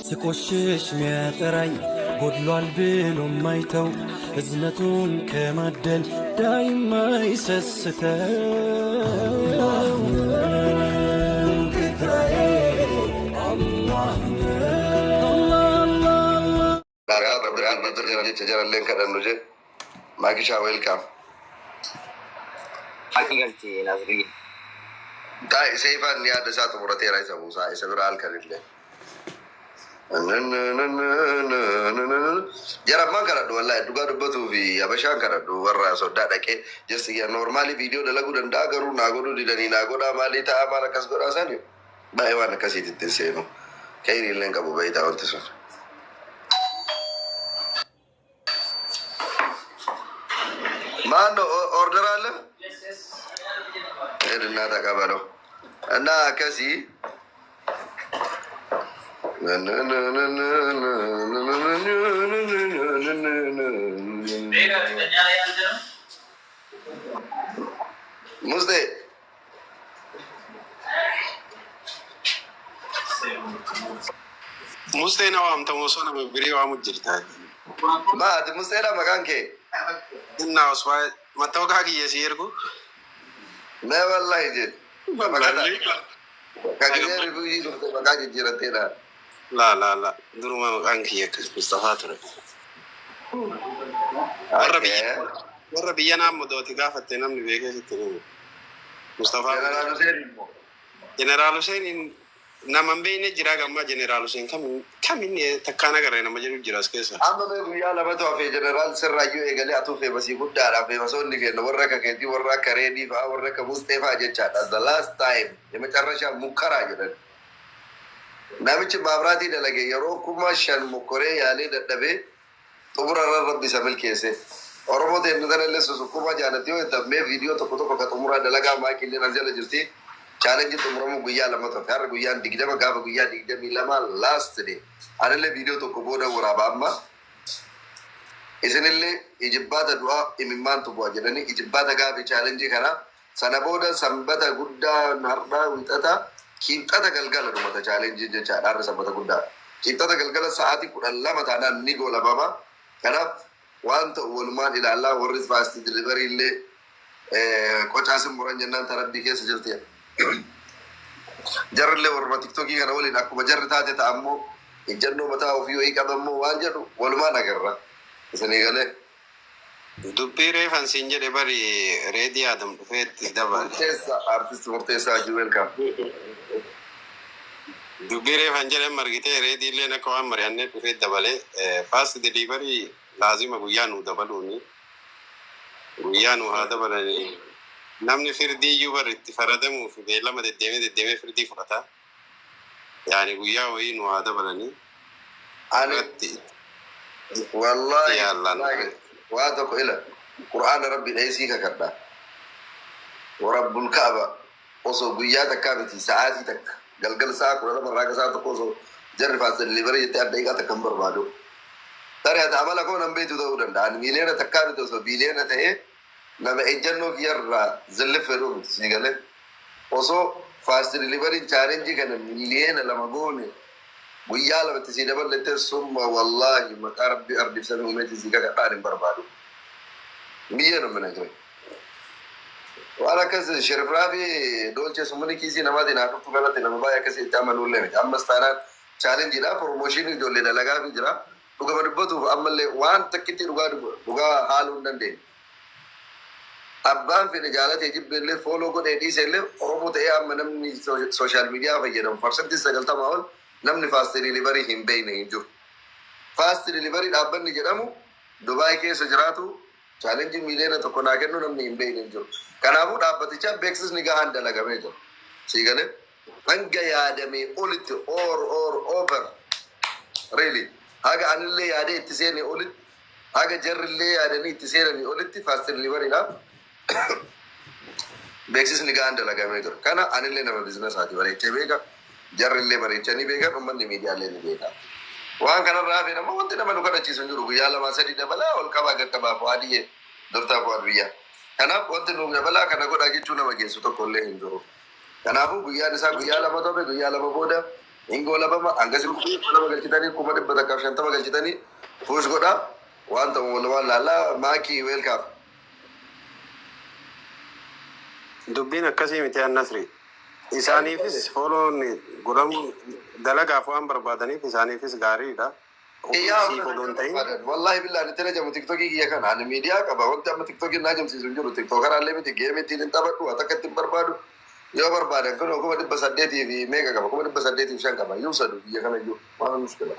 ስቆሽሽ ሚያጠራኝ ጎድሏል ብሎ ማይተው እዝነቱን ከማደል ዳይማ ይሰስተው ጌታዬ አላህ Jaralleen kadhannu je maakishaa welkaam haqiiqalchi Nazrii taa'e seefaan yaada isaa xumurateera isa buusaa isa bira halkanillee jarammaan kadhadhu wallahi dhugaa dubbatuu fi habashaan kadhadhu warra soddaa dhaqee jirsi noormaali viidiyoo dalaguu danda'a garuu naa godhuu didanii naa godhaa maalii ta'a maal akkas godhaa sani baay'ee waan akkasiitti hin seenu ka'iniillee qabu bayitaa wanti sun. Mano order aja? Yes. Ini ada kabar lo. Anda kasih. Muste. Muste nawam tamuso na bibiri wa mujirta. Ma, di muste na makan ke. Inna uswa matoka ki yesirku. मैं वाला ही जे कगने रिव्यू तो बगा के जरते ना ला दुरुमा अंकी एक मुस्तफा तरे warra biyya naammodooti gaafatte namni beekee sitti himu Mustafaa Jeneraal Hussein nama hin beekne jira gammaa Jeneraal Hussein kaminni takkaan agarree nama jedhu jira as keessa. Amma mee guyyaa lamatu hafee Jeneraal Sirraayyuu eegalee atuu feebasii guddaadha feebasoonni kenna warra akka keetii warra akka Reedii fa'aa warra akka Musteefaa jechaadha. The last time የመጨረሻ ሙከራ jedhan namichi maabiraatii dalage yeroo kuma shan mokkoree yaalee dadhabee xumurarra rabbi isa milkeesse. Oromoo ta'e nutanillee susukuma jaalatti yoo dammee viidiyoo tokko ka xumuraa dalagaa maakillee nan jala jirti. Challenge xumuramu guyyaa lama ta'e har'a guyyaan digdama gaafa guyyaa 22 last day. Anillee viidiyoo tokko booda waraaba amma isinillee ijibbaata du'aa imimmaantu bu'a jedhanii ijibbaata gaafa challenge kana sana booda sanbata guddaa har'aa wixata kiibxata galgala dhumata challenge jechaadha har'a sanbata guddaa. Kiibxata galgala sa'aatii 12 taanaan ni goolabama. Kanaaf wanta walumaan ilaalaa warri fast delivery illee qocaasin muran jennaan tarabbii keessa jirti. Jarrillee warra tiktokii kana waliin akkuma jarri taate ta'ammoo ejjannoo mataa ofii wayii qabammoo waan jedhu walumaan agarra. Isanii galee. Dubbii reefan siin jedhe bari reedii Adam dhufeetti dabale. Artist Murteessaa Hajji welcome. Dubbii reefan jedhe margitee reedii illee akka waan mari'annee dhufeetti dabale. Fast delivery laazima guyyaa nuu dabaluuni. Guyyaa nuu haa dabalanii. Namni firdii iyyuu barri itti faradamuuf beellama deddeemee firdii fudhata. Yaani guyyaa wayii nu haa dabalanii. Wallahi waa tokko ila Qur'aana Rabbi dheesii kakadha. Warabbul Kaaba osoo guyyaa takkaa miti sa'aatii takka galgal sa'a 12 irraa sa'a tokko osoo jarri fast delivery jettee daqiiqaa takka hin barbaadu. Tarii ati amala koo nan beektu ta'uu danda'a. Miiliyoona takkaa miti osoo biiliyoona ta'ee nama ejjannoo kiyyarraa zilleffedhuu miti sii galee osoo fast delivery challenge kana miiliyoona 2 goone guyyaa lamatti sii daballettee summa wallaahi maqaa rabbi ardibsanii uumeeti sii kakadhaan hin barbaadu. Biyya namni ture. Waan akkas shirifraa fi doolchee sumuni kiisii namaatiin haa dhuftu kanatti nama baay'ee akkasii itti amanuullee miti. Ammas taanaan chaalenjiidha promooshinii ijoollee dalagaa fi jira. Dhugama dubbatuuf ammallee waan takkitti dhugaa haaluu hin dandeenye. Abbaan fedhe jaalatee jibbeellee fooloo godhee dhiiseellee Oromoo ta'ee amma namni sooshaal miidiyaa fayyadamu parsantii 90 ol namni fast delivery hin beekne hin jiru. Fast delivery dhaabbanni jedhamu Dubaay keessa jiraatu challenge miiliyoona tokko naa kennu namni hin beekne hin jiru. Kanaafuu dhaabbaticha beeksisni gahaan dalagamee jiru. Sii galee hanga yaadamee olitti over really haga anillee yaadee itti seenee olitti haga jarrillee yaadanii itti seenanii olitti fast delivery dha. Beeksisni gahaan dalagamee jiru. Kana anillee nama biizinasaatii bareechee beeka. Jarrillee bareechanii beekan uummanni miidiyaalee ni beeka. Waan kanarraa hafe nama wanti nama nu kadhachiisu hin jiru. Guyyaa 2-3 dabalaa ol qabaa gaqqabaaf waadiyyee doftaaf waadiyyaa. Kanaaf wanti nu dabalaa kana godhaa jechuu nama geessu tokko illee hin jiru. Kanaafuu guyyaan isaa guyyaa 2 ta'e guyyaa 2 booda Ingo labama angasi lama galchitani kuma dibba takka shantama galchitani push godha wanta wala maki welcome. dubbiin akkasii miti annasri isaaniifis fooloon godhamu dalagaaf waan barbaadaniif isaaniifis gaariidha. Wallahi billahi nitira jamu tiktoki kiya kan ani media qaba wanta amma tiktoki na jamsi sun jiru tiktokara alle miti game tin tabadhu atakatti barbadu yo barbadan kan ko dibba saddeti fi mega qaba ko dibba saddeti fi shan qaba yusadu kiya kana yo ma mushkila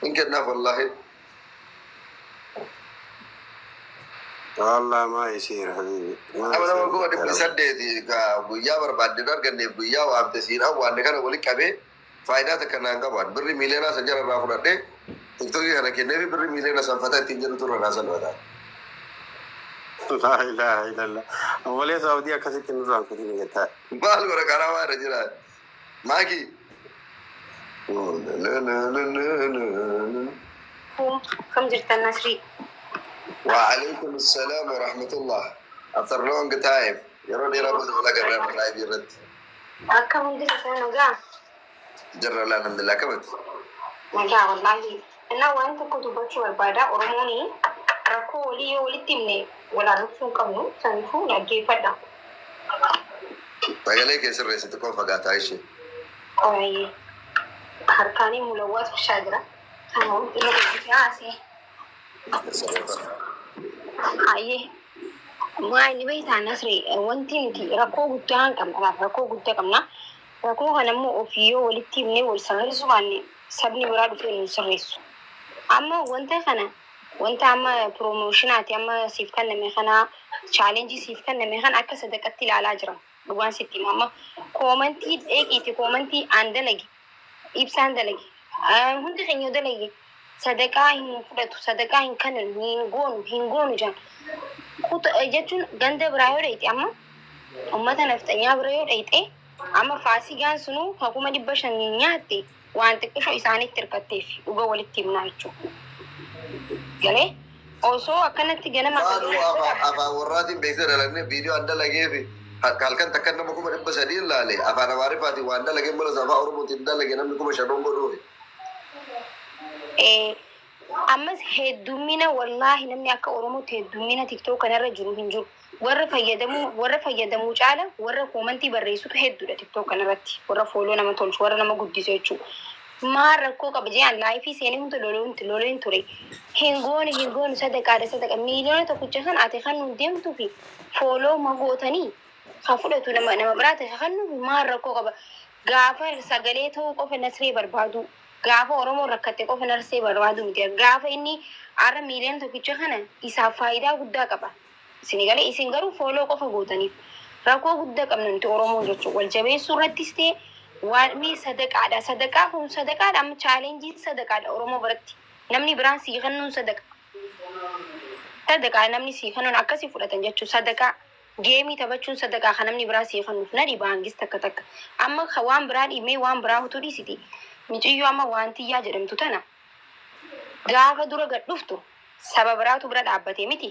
inkenna wallahi والله ما يصير حبيبي أنا بقول أنا بسدد كبويا برباد دار كني بويا وعم تسيرا وأنا كنا بقول كبه فائدة كنا عنك بعد بري ميلنا سجارة رافضة ده تكتوي أنا كنا في بري ميلنا سنفتة تيجي تورا نازل هذا لا إله إلا الله أولي سعودية كذي تنوران كذي نجتا بال كورا كارا ما رجلا ماكي لا لا لا لا لا كم جرت النسري وعليكم السلام ورحمة الله. أفطر لون قتايب يرون يربط ولا قرر لا يرد. كم جرت سنة نجا؟ جرى لا الحمد لله كمت. نجا والله. أنا وأنت كنت بتشوف البادة أرموني ركو لي ولتمني ولا رسون كمو سنفو نجي فدا. طيب ليك يصير رئيس تكون فقات عايشة. أي هركاني ملوث بالشجرة. كانوا يربطوا عاسي. Aye, mai ni bai ta nasri wanti nti rako guddan kam ala rako gudda kam na rako hanamu ofiyo wali team ne wal sanar zuwanni sabni muradu fe nun sarresu amma wanta amma promotion ati amma sif kan ne khana challenge sif kan ne khana akka sadaqati la ajra duwan sitti amma commenti ekiti commenti andalagi ibsan dalagi hundi khanyo dalagi sadaqaa hin fudhatu sadaqaa hin kanan hin goonu jan kuta jechuun ganda biraa yoo dhayte amma ummata nafxanyaa bira yoo dhayte amma faasigaan sunu hakuma 500 nyaatte waan xiqqishoo isaanitti hirkatteef dhuga walitti himnaa jechuudha. Galee osoo akkanatti ganama afaan warraatiin beeksisa dalagne viidiyoo adda lageefi halkan takkan nama 300 laale afaan amaariffaatiin waan dalagee malas afaan oromootiin dalage namni 500 godhuufi. Ammas heddumina wallahi namni akka Oromootti heddumina TikTok kanarra jiru hin jiru. Warra fayyadamu caala warra komantii barreessutu hedduudha TikTok kanarratti. Warra fooloo nama tolchu warra nama guddisu jechuudha. Maal rakkoo qaba jedhan laayifii seenee hunda loloon ture. Hin goone sadaqa miiliyoona tokkicha kan ati kan nu deemtuu fi fooloo magootanii kan fudhatu nama biraa ta'e kan nu maal rakkoo qaba. Gaafa sagalee ta'uu qofa nasree barbaadu. Gaafa Oromoo rakkatte qofa narsee barbaadu miti. Gaafa inni arra miiliyoona tokkicha kana isaaf faayidaa guddaa qaba. Isin garuu fooloo qofa gootaniif rakkoo guddaa qabnu nuti Oromoo jechuudha. Wal jabeessuu irrattis ta'e waan sadaqaadha. Sadaqaa kun sadaqaadha amma chaalenjiin sadaqaadha Oromoo biratti. Namni biraan sii kennuun sadaqa. Sadaqaa namni sii kennuun akkasii fudhatan jechuudha. Sadaqaa geemii taphachuun sadaqaa kan namni biraa sii kennuuf na dhiba hangis takka. Amma waan biraa dhimee waan biraa utuu dhiisiti. Miciyyo amma waantiyyaa jedhamtu tana gaafa dura gad dhuftu saba biraatu bira dhaabbatee miti.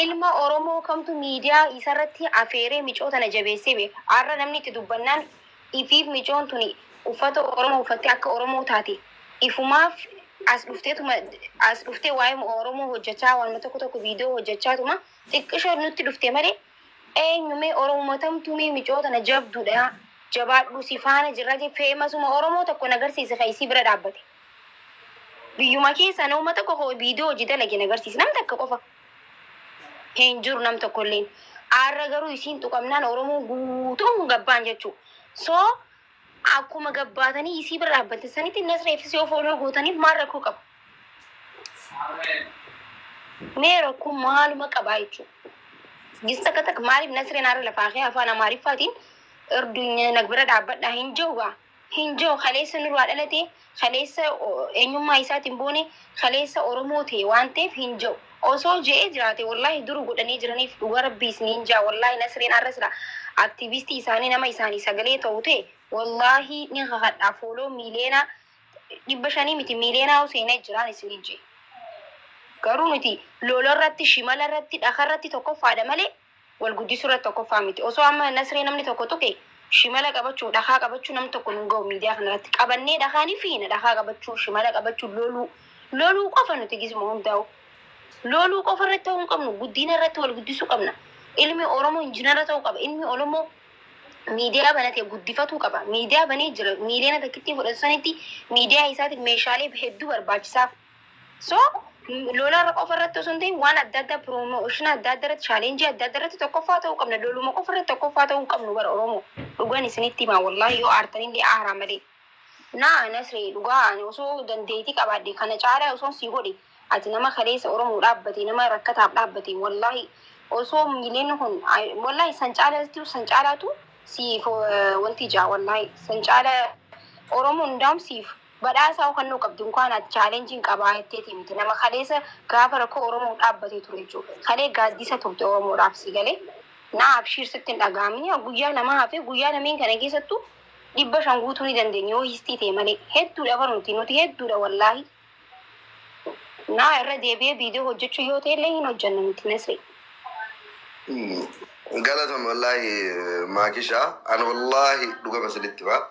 Ilma Oromoo kamtu miidiyaa isarratti afeeree micoo tana jabeessee beeka. Har'a namni itti dubbannaan ifiif micoon tuni uffata Oromoo uffattee akka Oromoo taate ifumaaf as dhuftee waa'ee Oromoo hojjechaa waan tokko viidiyoo hojjechaatuma xiqqishoo nutti dhuftee malee eenyumee Oromoo tamtumee micoo tana jabduudha. Jabaadhu sifaana jirrate feemasuma Oromoo tokko nagarsiise kaisii bira dhaabbate. Biyyuma keessa nama tokko viidiyoo hojii dalage nagarsiise nam takka qofa. Hin jiru nam tokko illee. Har'a garuu isiin tuqamnaan Oromoo guutuun gabbaan jechuudha. So akkuma gabbaatanii isii bira dhaabbate sanitti nasreefis yoo fooloo gootaniif maal rakkoo qaba? Mee rakkoo maaluma qabaa jechuudha. Gista takka maaliif nasreen har'a lafaa kee afaan Amaariffaatiin erdunya nagbira dhaabbadha hin jiru kaleessa nurraa dhalate kaleessa eenyummaa isaatiin boone kaleessa Oromoo ta'e waan ta'eef hin jiru. Osoo je'ee jiraate wallahi duru godhanii jiraniif dhuga rabbiis ni hin jaa wallahi nasreen arrasla aktivistii isaanii nama isaanii sagalee ta'u ta'e wallahi ni kakadhaa fooloo miiliyoona 500 miti miiliyoona seenee jiraan isin ijjee. Garuu miti lolorratti shimalarratti dhakarratti tokkoffaadha malee wal guddisuu irratti tokkoffaa miti. Osoo amma nasree namni tokko tuqe shimala qabachuu dhakaa qabachuu nam tokko nu ga'u miidiyaa kanarratti qabannee dhakaanii fiina dhakaa qabachuu shimala qabachuu loluu qofa nuti gisuma hundaa'u loluu qofa irratti ta'uu hin qabnu guddina irratti wal guddisuu qabna ilmi oromoo injiinara ta'uu qaba ilmi oromoo miidiyaa banatee guddifatuu qaba miidiyaa banee jira miidiyaa takkitti fudhatanitti miidiyaa isaatiif meeshaalee hedduu barbaachisaaf so lola irra qofa irratti osoo hin ta'in waan adda addaa promotion adda addaa irratti challenge adda addaa irratti tokkoffaa ta'uu qabna loluma qofa irratti tokkoffaa ta'uu qabnu bara oromoo dhugaan isinitti himaa wallaahi yoo aartan illee aaraa malee naa nasree dhugaa osoo dandeettii qabaadde kana caalaa osoo sii godhe ati nama kaleessa oromoo dhaabbate nama rakkataaf dhaabbate wallaahi osoo miileen kun wallaahi san caalaatu siif wanti jaa wallaahi san caala oromoo hundaam siif badhaasaa kannuu qabdi inkaan ati chaalenjiin qabaa jetteeti miti nama kaleessa gaafa rakkoo oromoo dhaabbatee ture jechuudha kalee gaaddisa turte oromoodhaaf si galee naa abshiirsitti hin dhagaamini guyyaa namaa hafe guyyaa nameen kana keessattuu 500 guutuu ni dandeenya yoo histii ta'e malee hedduudha nuti hedduudha wallaahi naa irra deebi'ee viidiyoo hojjechuu yoo ta'e illee hin hojjennu miti nasree galatoomi wallaahi maakishaa ana wallaahi dhugama sinitti baa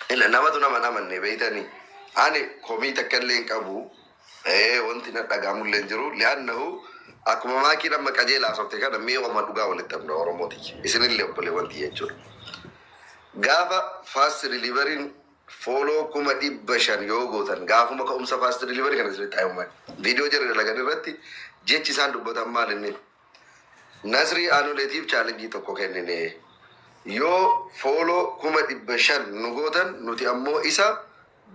ila namatu nama namanne beeytanii ani komii takka illee hin qabu wanti na dhagaamullee hin jiru li'annahu akkuma maakii nama qajeelaa softe kana mee wama dhugaa walitti dhabna oromooti isinillee obboleewwanti jechuudha gaafa fast deliveriin follow 500 yoo gootan gaafuma ka'umsa fast delivery kana isinitti taa'uman viidiyoo jira dalagan irratti jechi isaan dubbatan maal inni Nasri anuleetiif chaalenjii tokko kennine yoo follow 500 nu gootan nuti ammoo isa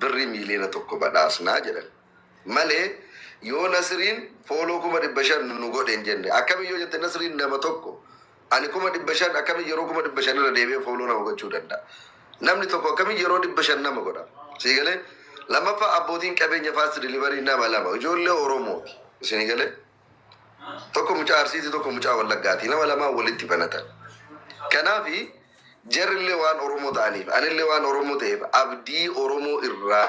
birri miliyoona tokko badhaasnaa jedhan malee yoo Nasriin follow 500 nu godhen jenne akkamiin yoo jette Nasriin nama tokko ani 500 akkamiin yeroo 500 irra deebi'ee follow nama gochuu danda'a namni tokko akkamiin yeroo 500 nama godha siigalee lammaffaa abbootiin qabeenya fast delivery nama lama ijoollee oromooti siigalee tokko mucaa arsiiti tokko mucaa wallaggaati nama lamaan walitti banatan kanaafi jarrillee waan oromoo ta'aniif anillee waan oromoo ta'eef abdii oromoo irraa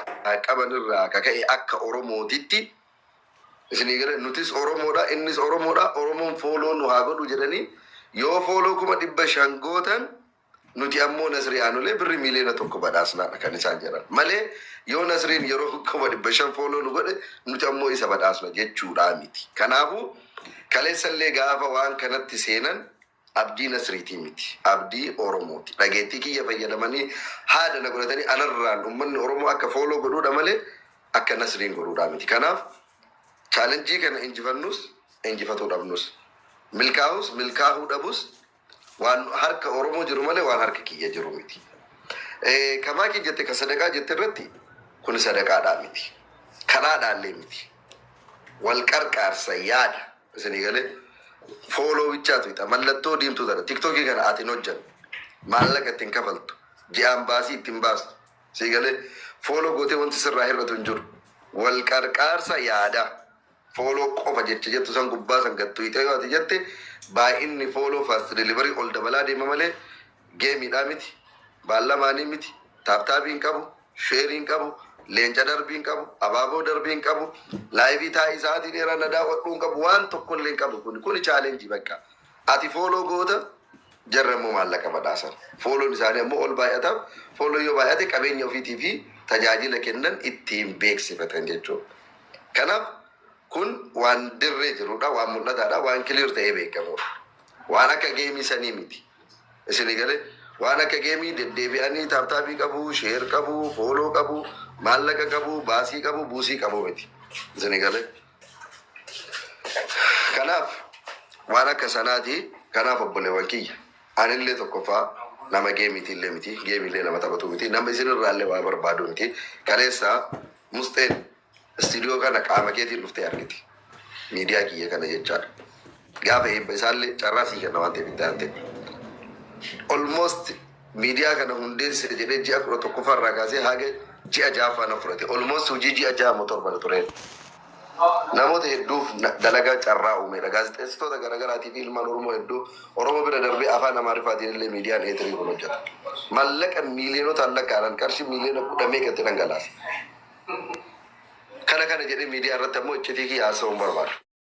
qaban irraa kaka'e akka oromootitti isinii gale nutis oromoodha innis oromoodha oromoon fooloo nu haa godhu jedhanii yoo fooloo 500 gootan nuti ammoo Nasrii anulee birri miliyoona tokko badhaasnaadha kan isaan jedhan malee yoo Nasriin yeroo 500 fooloo nu godhe nuti ammoo isa badhaasna jechuudha miti kanaafuu kaleessallee gaafa waan kanatti seenan abdii Nasriitii miti abdii oromooti dhageettii kiyya fayyadamanii haada na godhatanii anarraan ummanni oromoo akka fooloo godhuudha malee akka Nasriin godhuudha miti kanaaf chaalenjii kana injifannus injifatuu dhabnus milkaa'uu dhabus waan harka oromoo jiru malee waan harka kiyya jiru miti kamaa kiyya jette ka sadaqaa jette irratti kun sadaqaadhaa miti kanaadhaallee miti wal qarqaarsa yaada isinii galee fooloo bichaatu ita mallattoo diimtuu tana tiktokii kana atiin hojjan maallaqa ittiin kafaltu ji'aan baasii ittiin baastu sii galee fooloo gootee wanti sirraa hir'atu hin jiru wal qarqaarsa yaada fooloo qofa jecha jettu san gubbaa san gattu itee yoo ati jette baay'inni fooloo fast delivery ol dabalaa deema malee geemiidhaa miti baallamaanii miti taaptaabiin qabu sheeriin qabu leenca darbiin qabu abaaboo darbiin qabu laayivii taa'ii sa'aatii dheeraa na daawwadhuun qabu waan tokko illee qabu kun chaalenjii bakka ati fooloo goota jarra immoo maallaqa badhaasan fooloon isaanii ammoo ol baay'ataaf fooloo yoo baay'ate qabeenya ofiitii fi tajaajila kennan ittiin beeksifatan jechuudha kanaaf kun waan dirree jirudha waan mul'ataadha waan kiliir ta'ee beekamudha waan akka geemii sanii miti isinii galee waan akka geemii deddeebi'anii taaptaabii qabu sheer qabu fooloo qabu maallaqa qabu baasii qabu buusii qabu miti isinii galee kanaaf waan akka sanaati kanaaf obboleewwan kiyya anillee tokkoffaa nama geemiitiillee miti geemiillee nama taphatu miti nama isinirraallee waa barbaadu miti kaleessa musteen istiidiyoo kana qaama keetiin dhuftee argiti miidiyaa kiyya kana jechaadha gaafa eebba isaallee carraa sii kenna waan ta'eef itti aantee almost miidiyaa kana hundeesse jedhee ji'a 11 irraa kaasee haga ji'a 6 na fudhate almost hojii ji'a 6 moo 7 tureen namoota hedduuf dalagaa carraa uumeedha gaazexeessitoota garagaraatiif ilmaan oromoo hedduu oromoo bira darbee afaan amaariffaatiin illee miidiyaan eetirii kun hojjeta mallaqa miiliyoonota allaqaadhaan qarshii miiliyoona 10 meeqatti dhangalaasa kana jedhee miidiyaa irratti ammoo iccitii kiyya haasa'uun barbaadu